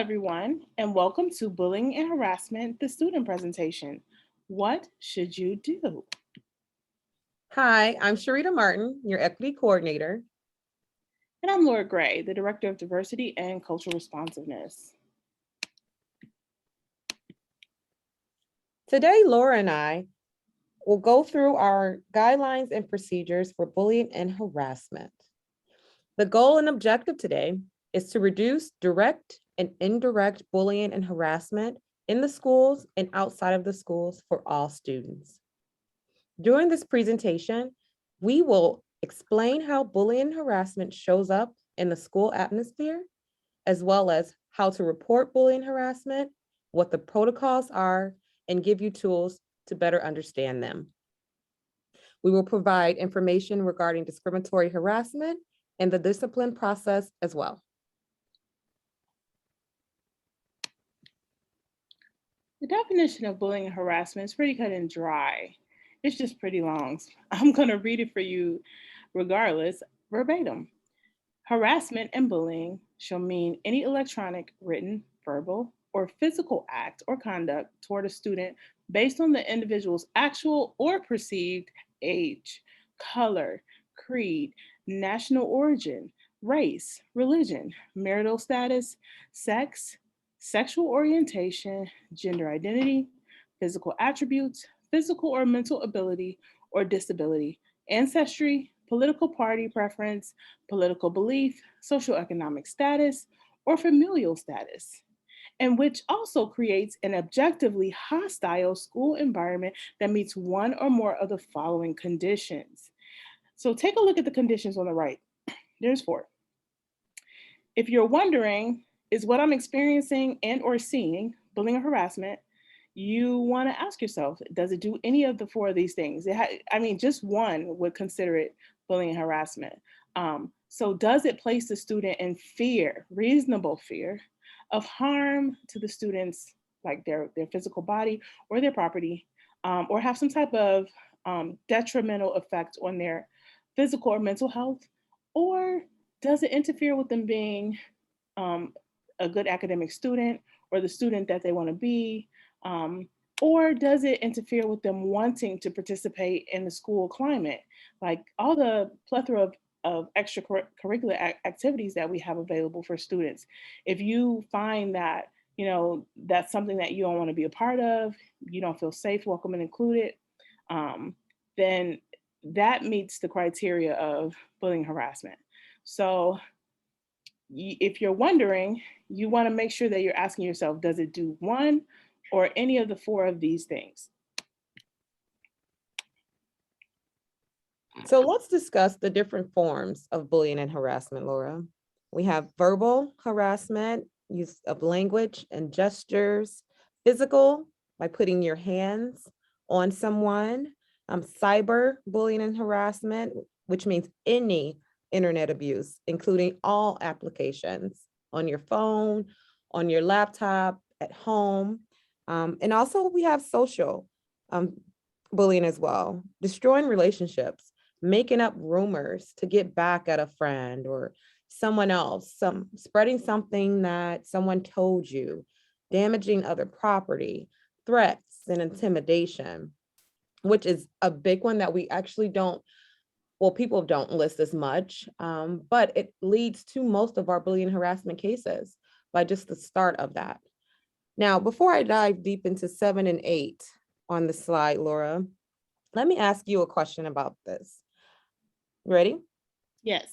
everyone, and welcome to Bullying and Harassment, the student presentation. What should you do? Hi, I'm Sharita Martin, your equity coordinator. And I'm Laura Gray, the Director of Diversity and Cultural Responsiveness. Today, Laura and I will go through our guidelines and procedures for bullying and harassment. The goal and objective today is to reduce direct and indirect bullying and harassment in the schools and outside of the schools for all students. During this presentation, we will explain how bullying and harassment shows up in the school atmosphere, as well as how to report bullying and harassment, what the protocols are, and give you tools to better understand them. We will provide information regarding discriminatory harassment and the discipline process as well. The definition of bullying and harassment is pretty cut and dry. It's just pretty long. I'm going to read it for you regardless, verbatim. Harassment and bullying shall mean any electronic, written, verbal, or physical act or conduct toward a student based on the individual's actual or perceived age, color, creed, national origin, race, religion, marital status, sex, sexual orientation, gender identity, physical attributes, physical or mental ability or disability, ancestry, political party preference, political belief, socioeconomic status, or familial status, and which also creates an objectively hostile school environment that meets one or more of the following conditions. So take a look at the conditions on the right. There's 4. If you're wondering, is what I'm experiencing and or seeing bullying or harassment, you want to ask yourself, does it do any of the 4 of these things? Just one would consider it bullying and harassment. So does it place the student in fear, reasonable fear, of harm to the students, like their physical body or their property, or have some type of detrimental effect on their physical or mental health? Or does it interfere with them being a good academic student or the student that they want to be? Or does it interfere with them wanting to participate in the school climate? Like all the plethora of extracurricular activities that we have available for students. If you find that, that's something that you don't want to be a part of, you don't feel safe, welcome, and included, then that meets the criteria of bullying harassment. So if you're wondering, you want to make sure that you're asking yourself, does it do one or any of the 4 of these things? So let's discuss the different forms of bullying and harassment, Laura. We have verbal harassment, use of language and gestures, physical, by putting your hands on someone, cyber bullying and harassment, which means any internet abuse, including all applications on your phone, on your laptop, at home. And also we have social bullying as well, destroying relationships, making up rumors to get back at a friend or someone else, spreading something that someone told you, damaging other property, threats and intimidation, which is a big one that we actually people don't list as much, but it leads to most of our bullying and harassment cases by just the start of that. Now, before I dive deep into 7 and 8 on the slide, Laura, let me ask you a question about this. Ready? Yes.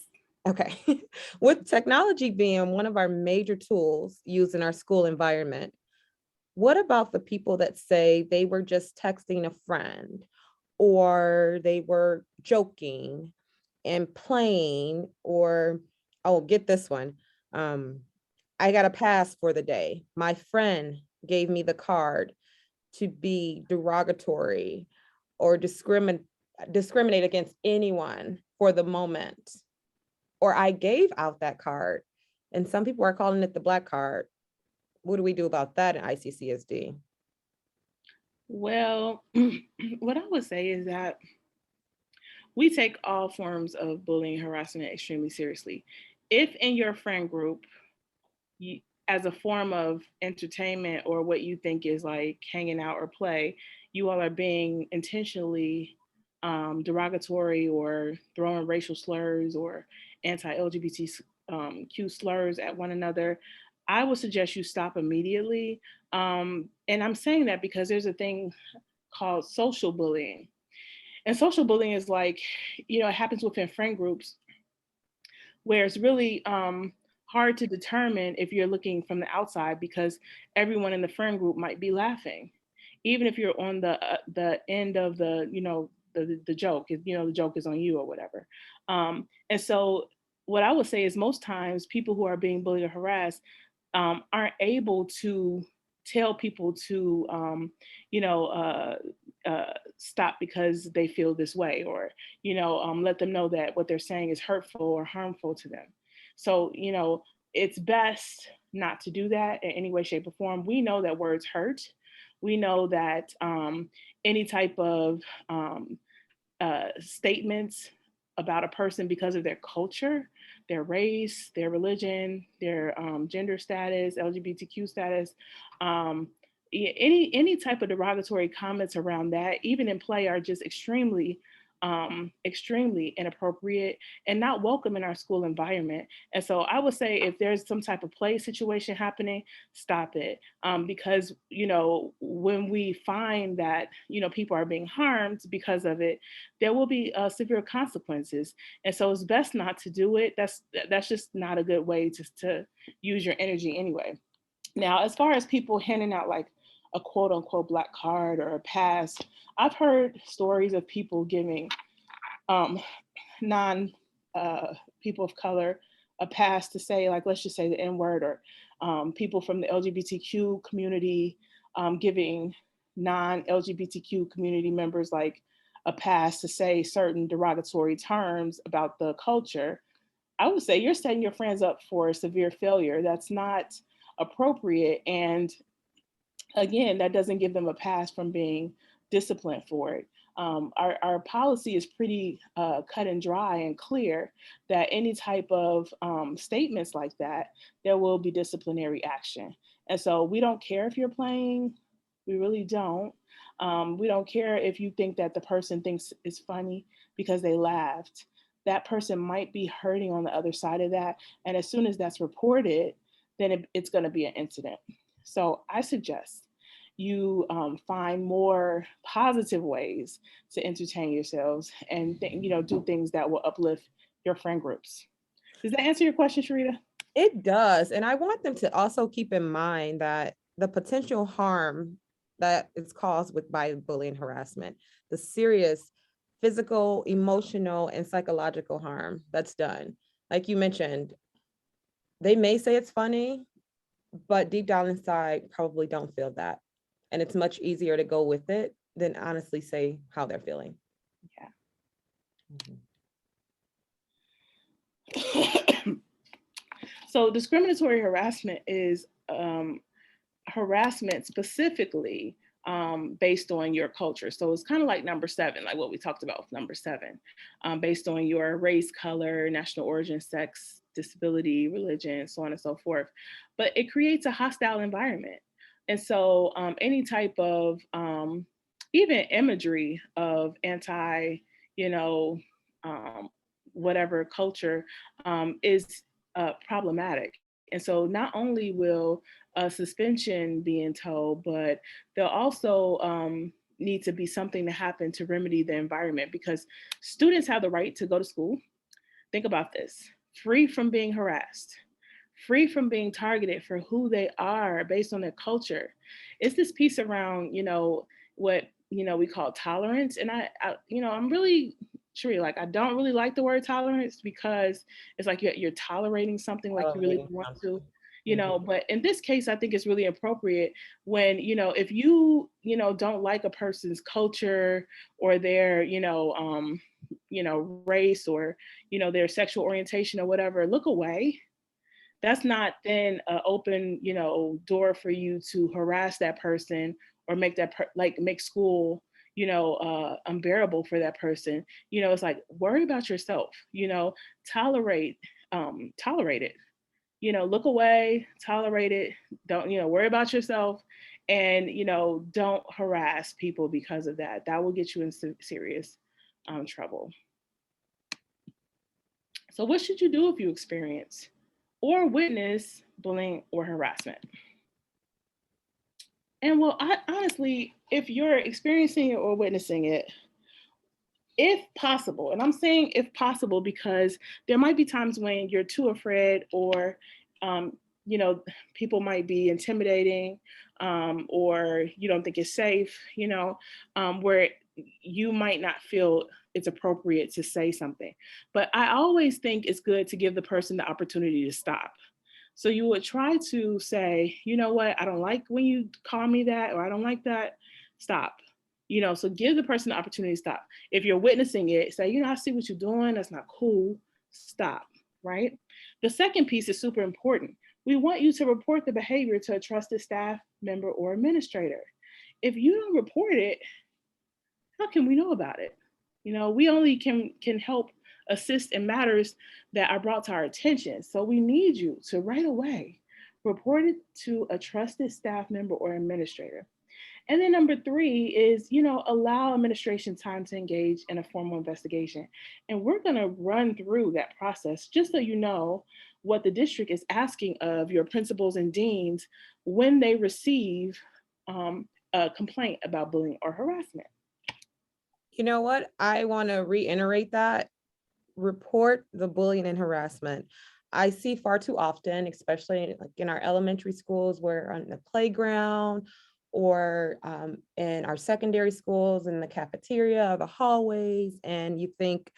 Okay. With technology being one of our major tools used in our school environment, what about the people that say they were just texting a friend or they were joking and playing, or, oh, get this one. I got a pass for the day. My friend gave me the card to be derogatory or discriminate against anyone for the moment. Or I gave out that card, and some people are calling it the black card. What do we do about that in ICCSD? Well, what I would say is that we take all forms of bullying and harassment extremely seriously. If in your friend group, as a form of entertainment or what you think is like hanging out or play, you all are being intentionally derogatory or throwing racial slurs or anti-LGBTQ slurs at one another, I would suggest you stop immediately. And I'm saying that because there's a thing called social bullying. And social bullying is like, it happens within friend groups where it's really hard to determine if you're looking from the outside because everyone in the friend group might be laughing, even if you're on the end of the joke. The joke is on you or whatever. And so, what I would say is most times people who are being bullied or harassed aren't able to tell people to you know stop because they feel this way, or let them know that what they're saying is hurtful or harmful to them. So it's best not to do that in any way, shape, or form. We know that words hurt. We know that any type of statements about a person because of their culture, their race, their religion, their gender status, LGBTQ status, any type of derogatory comments around that, even in play, are just extremely inappropriate and not welcome in our school environment. And so I would say if there's some type of play situation happening, stop it. Because when we find that people are being harmed because of it, there will be severe consequences. And so it's best not to do it. That's just not a good way to use your energy anyway. Now, as far as people handing out like a quote unquote black card or a pass, I've heard stories of people giving um, non people of color a pass to say, like, let's just say the N word, or people from the LGBTQ community giving non LGBTQ community members like a pass to say certain derogatory terms about the culture. I would say you're setting your friends up for severe failure. That's not appropriate. And again, that doesn't give them a pass from being disciplined for it. Our policy is pretty cut and dry and clear that any type of statements like that, there will be disciplinary action. And so we don't care if you're playing, we really don't. We don't care if you think that the person thinks it's funny because they laughed. That person might be hurting on the other side of that. And as soon as that's reported, then it's going to be an incident. So I suggest you find more positive ways to entertain yourselves and do things that will uplift your friend groups. Does that answer your question, Sharita? It does. And I want them to also keep in mind that the potential harm that is caused by bullying harassment, the serious physical, emotional, and psychological harm that's done. Like you mentioned, they may say it's funny, but deep down inside, probably don't feel that. And it's much easier to go with it than honestly say how they're feeling. Yeah. Mm-hmm. So discriminatory harassment is harassment specifically based on your culture. So it's kind of like number 7, like what we talked about with number 7, based on your race, color, national origin, sex, disability, religion, so on and so forth. But it creates a hostile environment. And so any type of even imagery of anti, you know, um, whatever culture is problematic. And so not only will suspension be in tow, but there'll also need to be something to happen to remedy the environment, because students have the right to go to school. Think about this: free from being harassed, free from being targeted for who they are based on their culture. It's this piece around, what we call tolerance. And I'm really sure, like, I don't really like the word tolerance, because it's like you're tolerating something like you really want to, but in this case, I think it's really appropriate when, if don't like a person's culture or their, race, or, their sexual orientation or whatever, look away. That's not then an open, door for you to harass that person or make make school, unbearable for that person. It's like, worry about yourself, tolerate it. look away, tolerate it, don't, worry about yourself, and, don't harass people because of that. That will get you in serious trouble. So, what should you do if you experience or witness bullying or harassment? And well, honestly, if you're experiencing it or witnessing it, if possible, and I'm saying if possible because there might be times when you're too afraid, or um, you know people might be intimidating, or you don't think it's safe, where you might not feel it's appropriate to say something. But I always think it's good to give the person the opportunity to stop. So you would try to say, you know what, I don't like when you call me that, or I don't like that. Stop. So give the person the opportunity to stop. If you're witnessing it, say, I see what you're doing. That's not cool. Stop. Right. The second piece is super important. We want you to report the behavior to a trusted staff member or administrator. If you don't report it, how can we know about it? We only can help assist in matters that are brought to our attention. So we need you to right away report it to a trusted staff member or administrator. And then number three is, allow administration time to engage in a formal investigation. And we're going to run through that process just so you know what the district is asking of your principals and deans when they receive a complaint about bullying or harassment. You know what? I want to reiterate that. Report the bullying and harassment. I see far too often, especially like in our elementary schools, where on the playground or in our secondary schools, in the cafeteria or the hallways, and you think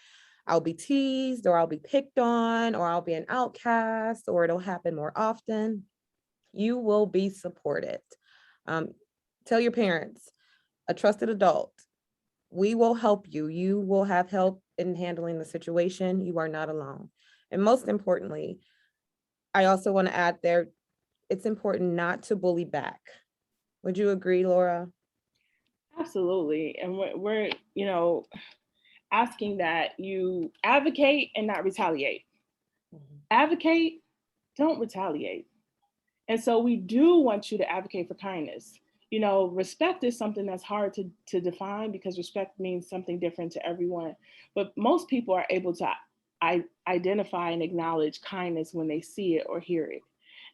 I'll be teased, or I'll be picked on, or I'll be an outcast, or it'll happen more often. You will be supported. Um, Tell your parents, a trusted adult, we will help you. You will have help in handling the situation. You are not alone. And most importantly, I also want to add there, it's important not to bully back. Would you agree, Laura? Absolutely. And we're asking that you advocate and not retaliate. Mhm. Advocate, don't retaliate. And so we do want you to advocate for kindness. Respect is something that's hard to define because respect means something different to everyone. But most people are able to identify and acknowledge kindness when they see it or hear it.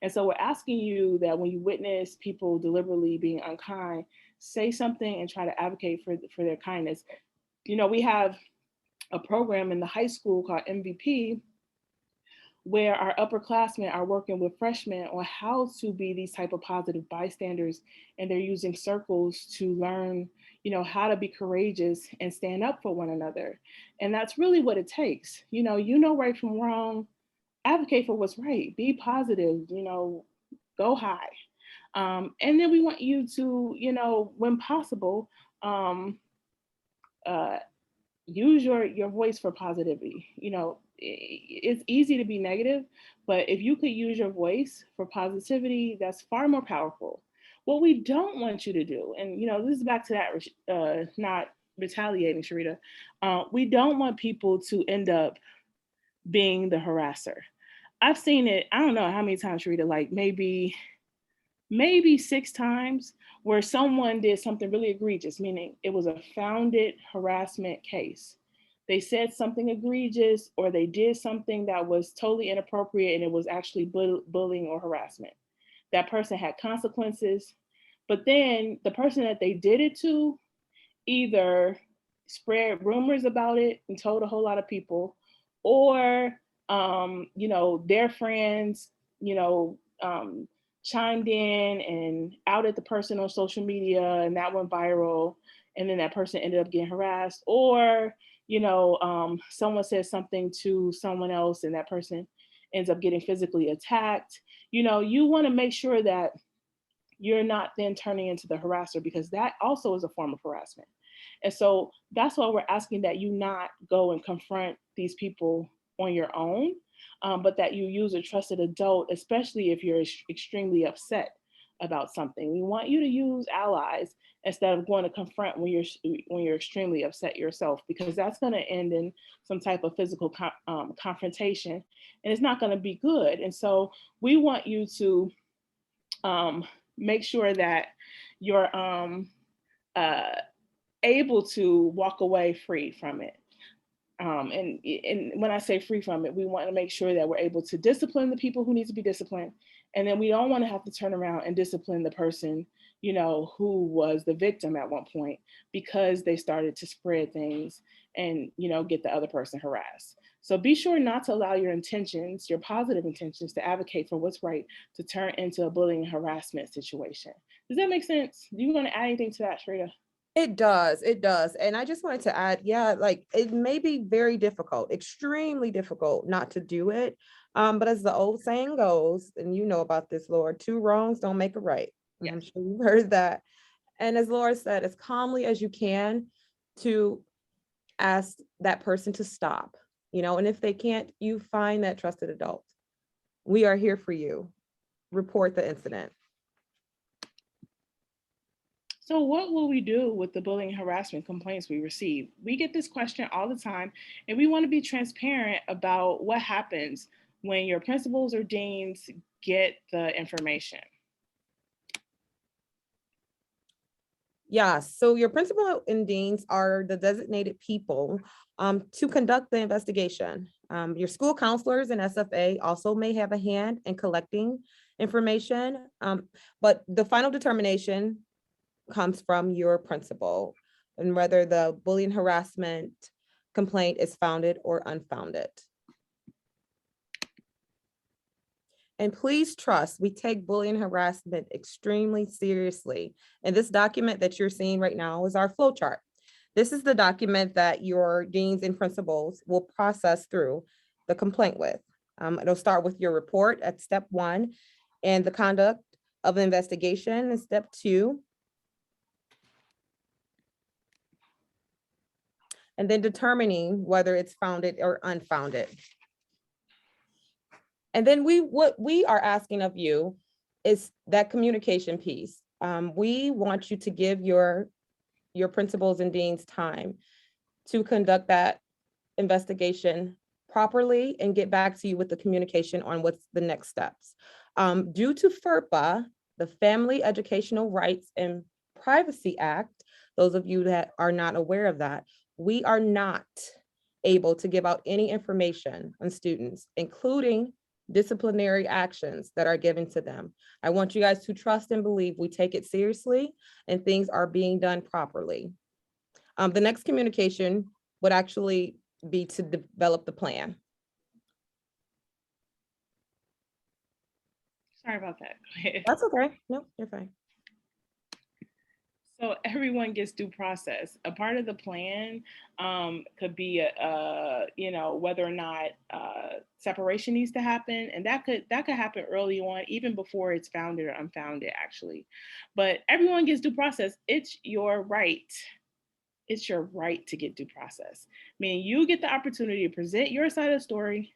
And so we're asking you that when you witness people deliberately being unkind, say something and try to advocate for their kindness. We have a program in the high school called MVP, where our upperclassmen are working with freshmen on how to be these type of positive bystanders, and they're using circles to learn how to be courageous and stand up for one another. And that's really what it takes. Right from wrong, advocate for what's right, be positive, go high. And then we want you to, when possible, um, uh, use your voice for positivity. It's easy to be negative, but if you could use your voice for positivity, that's far more powerful. What we don't want you to do, and this is back to that, not retaliating, Sharita. We don't want people to end up being the harasser. I've seen it, I don't know how many times, Sharita, like maybe 6 times, where someone did something really egregious, meaning it was a founded harassment case. They said something egregious, or they did something that was totally inappropriate, and it was actually bullying or harassment. That person had consequences, but then the person that they did it to either spread rumors about it and told a whole lot of people, or their friends, chimed in and outed the person on social media, and that went viral, and then that person ended up getting harassed, or someone said something to someone else, and that person ends up getting physically attacked. You want to make sure that you're not then turning into the harasser, because that also is a form of harassment. And so that's why we're asking that you not go and confront these people on your own, but that you use a trusted adult, especially if you're extremely upset about something. We want you to use allies instead of going to confront when you're extremely upset yourself, because that's going to end in some type of physical confrontation, and it's not going to be good. And so we want you to make sure that you're uh, able to walk away free from it. And when I say free from it, we want to make sure that we're able to discipline the people who need to be disciplined. And then we don't want to have to turn around and discipline the person, who was the victim at one point because they started to spread things and, get the other person harassed. So be sure not to allow your intentions, your positive intentions to advocate for what's right to turn into a bullying and harassment situation. Does that make sense? Do you want to add anything to that, Shrita? It does. It does. And I just wanted to add, yeah, like it may be very difficult, extremely difficult not to do it. But as the old saying goes, and you know about this, Lord, two wrongs don't make a right. And I'm Yes. sure you've heard that. And as Laura said, as calmly as you can to ask that person to stop, and if they can't, you find that trusted adult. We are here for you. Report the incident. So, what will we do with the bullying and harassment complaints we receive? We get this question all the time, and we want to be transparent about what happens when your principals or deans get the information. Yeah, so your principal and deans are the designated people to conduct the investigation. Your school counselors and SFA also may have a hand in collecting information, but the final determination comes from your principal and whether the bullying harassment complaint is founded or unfounded. And please trust, we take bullying harassment extremely seriously. And this document that you're seeing right now is our flow chart. This is the document that your deans and principals will process through the complaint with. It'll start with your report at step 1 and the conduct of the investigation in step 2. And then determining whether it's founded or unfounded. And then what we are asking of you is that communication piece. We want you to give your principals and deans time to conduct that investigation properly and get back to you with the communication on what's the next steps. Due to FERPA, the Family Educational Rights and Privacy Act, those of you that are not aware of that, we are not able to give out any information on students, including disciplinary actions that are given to them. I want you guys to trust and believe we take it seriously and things are being done properly. The next communication would actually be to develop the plan. Sorry about that. Go ahead. That's okay. No, you're fine. So everyone gets due process. A part of the plan could be, whether or not separation needs to happen, and that could happen early on, even before it's founded or unfounded, actually. But everyone gets due process. It's your right. It's your right to get due process. Meaning you get the opportunity to present your side of the story,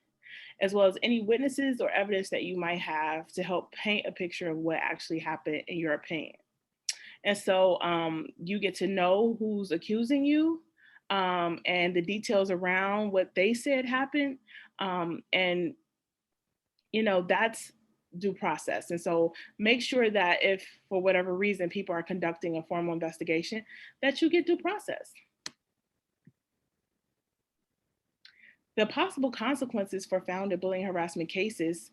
as well as any witnesses or evidence that you might have to help paint a picture of what actually happened in your opinion. And so you get to know who's accusing you and the details around what they said happened. And, that's due process. And so make sure that if for whatever reason people are conducting a formal investigation, that you get due process. The possible consequences for founded bullying harassment cases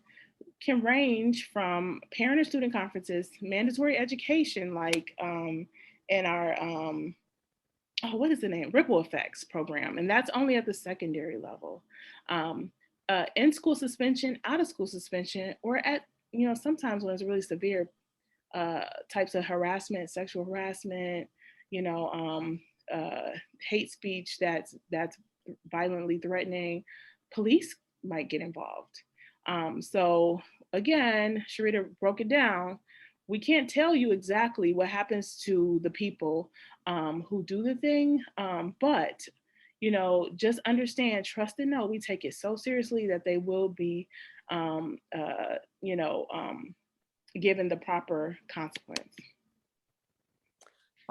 can range from parent and student conferences, mandatory education, like in our, what is the name? Ripple Effects program. And that's only at the secondary level. In-school suspension, out-of-school suspension, or at, sometimes when it's really severe types of harassment, sexual harassment, hate speech that's violently threatening, police might get involved. So again, Sharita broke it down. We can't tell you exactly what happens to the people who do the thing, but just understand, trust and know we take it so seriously that they will be, given the proper consequence.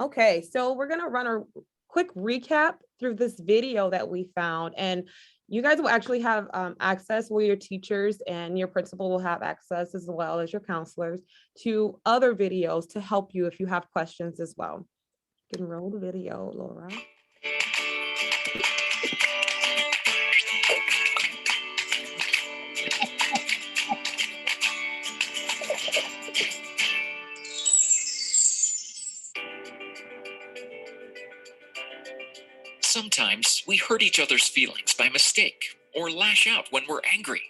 Okay, so we're gonna run a quick recap through this video that we found, and you guys will actually have access, where your teachers and your principal will have access, as well as your counselors, to other videos to help you if you have questions as well. You can roll the video, Laura. Sometimes we hurt each other's feelings by mistake or lash out when we're angry.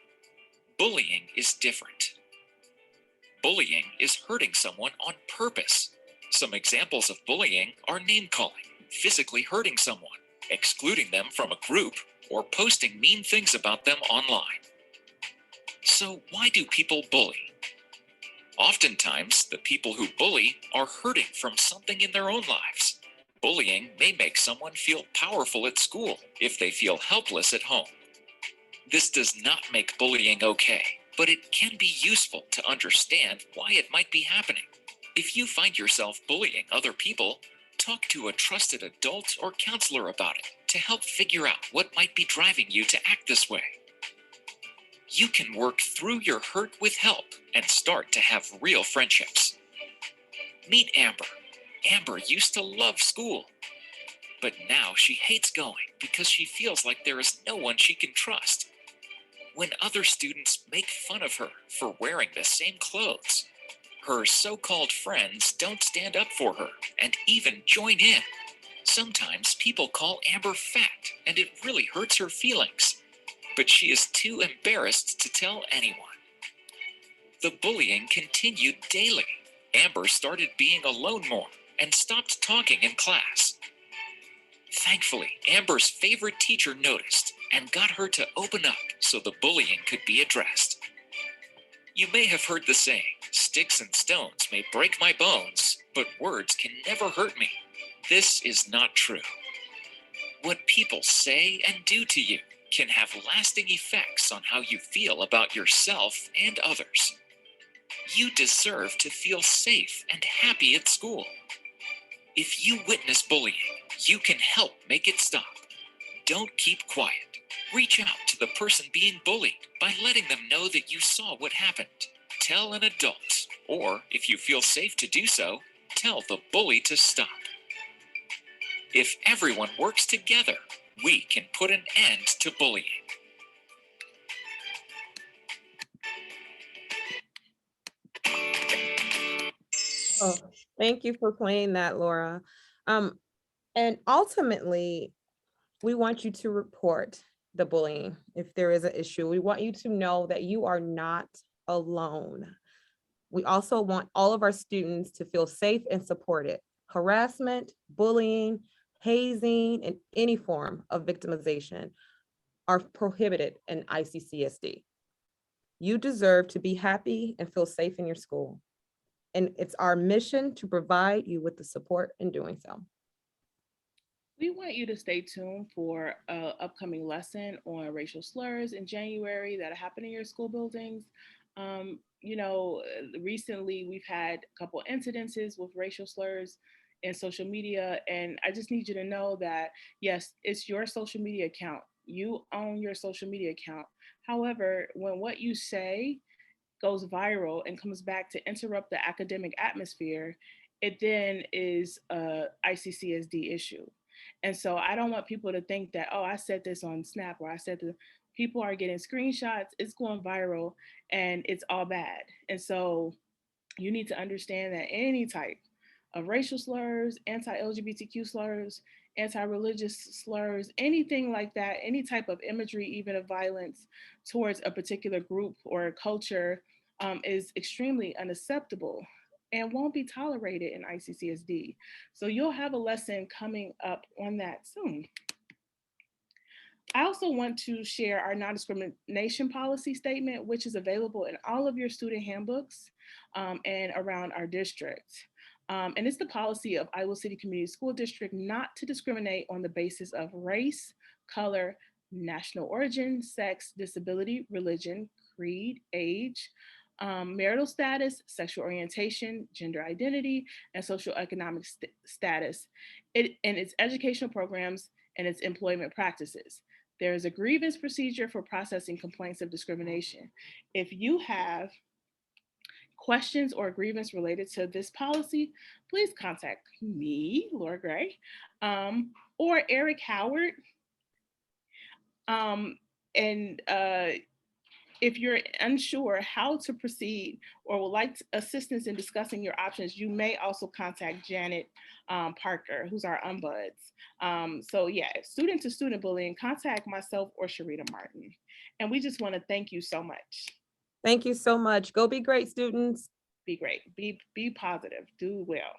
Bullying is different. Bullying is hurting someone on purpose. Some examples of bullying are name calling, physically hurting someone, excluding them from a group, or posting mean things about them online. So why do people bully? Oftentimes, the people who bully are hurting from something in their own lives. Bullying may make someone feel powerful at school if they feel helpless at home. This does not make bullying okay, but it can be useful to understand why it might be happening. If you find yourself bullying other people, talk to a trusted adult or counselor about it to help figure out what might be driving you to act this way. You can work through your hurt with help and start to have real friendships. Meet Amber. Amber used to love school, but now she hates going because she feels like there is no one she can trust. When other students make fun of her for wearing the same clothes, her so-called friends don't stand up for her and even join in. Sometimes people call Amber fat, and it really hurts her feelings, but she is too embarrassed to tell anyone. The bullying continued daily. Amber started being alone more and stopped talking in class. Thankfully, Amber's favorite teacher noticed and got her to open up so the bullying could be addressed. You may have heard the saying, "Sticks and stones may break my bones, but words can never hurt me." This is not true. What people say and do to you can have lasting effects on how you feel about yourself and others. You deserve to feel safe and happy at school. If you witness bullying, you can help make it stop. Don't keep quiet. Reach out to the person being bullied by letting them know that you saw what happened. Tell an adult, or if you feel safe to do so, tell the bully to stop. If everyone works together, we can put an end to bullying. Oh, thank you for playing that, Laura. And ultimately, we want you to report the bullying if there is an issue. We want you to know that you are not alone. We also want all of our students to feel safe and supported. Harassment, bullying, hazing, and any form of victimization are prohibited in ICCSD. You deserve to be happy and feel safe in your school. And it's our mission to provide you with the support in doing so. We want you to stay tuned for an upcoming lesson on racial slurs in January that happen in your school buildings. Recently we've had a couple incidences with racial slurs in social media, and I just need you to know that yes, it's your social media account. You own your social media account. However, when what you say goes viral and comes back to interrupt the academic atmosphere, it then is a ICCSD issue. And so I don't want people to think that, oh, I said this on Snap, or I said that people are getting screenshots, it's going viral, and it's all bad. And so you need to understand that any type of racial slurs, anti-LGBTQ slurs, anti-religious slurs, anything like that, any type of imagery, even of violence towards a particular group or a culture, is extremely unacceptable and won't be tolerated in ICCSD. So you'll have a lesson coming up on that soon. I also want to share our non-discrimination policy statement, which is available in all of your student handbooks and around our district. And it's the policy of Iowa City Community School District not to discriminate on the basis of race, color, national origin, sex, disability, religion, creed, age, marital status, sexual orientation, gender identity, and social economic status, and its educational programs and its employment practices. There is a grievance procedure for processing complaints of discrimination. If you have questions or grievance related to this policy, please contact me, Laura Gray, or Eric Howard. Um, and if you're unsure how to proceed or would like assistance in discussing your options, you may also contact Janet Parker, who's our ombuds. So yeah, student to student bullying, contact myself or Sharita Martin. And we just want to thank you so much. Thank you so much. Go be great, students. Be great. Be positive. Do well.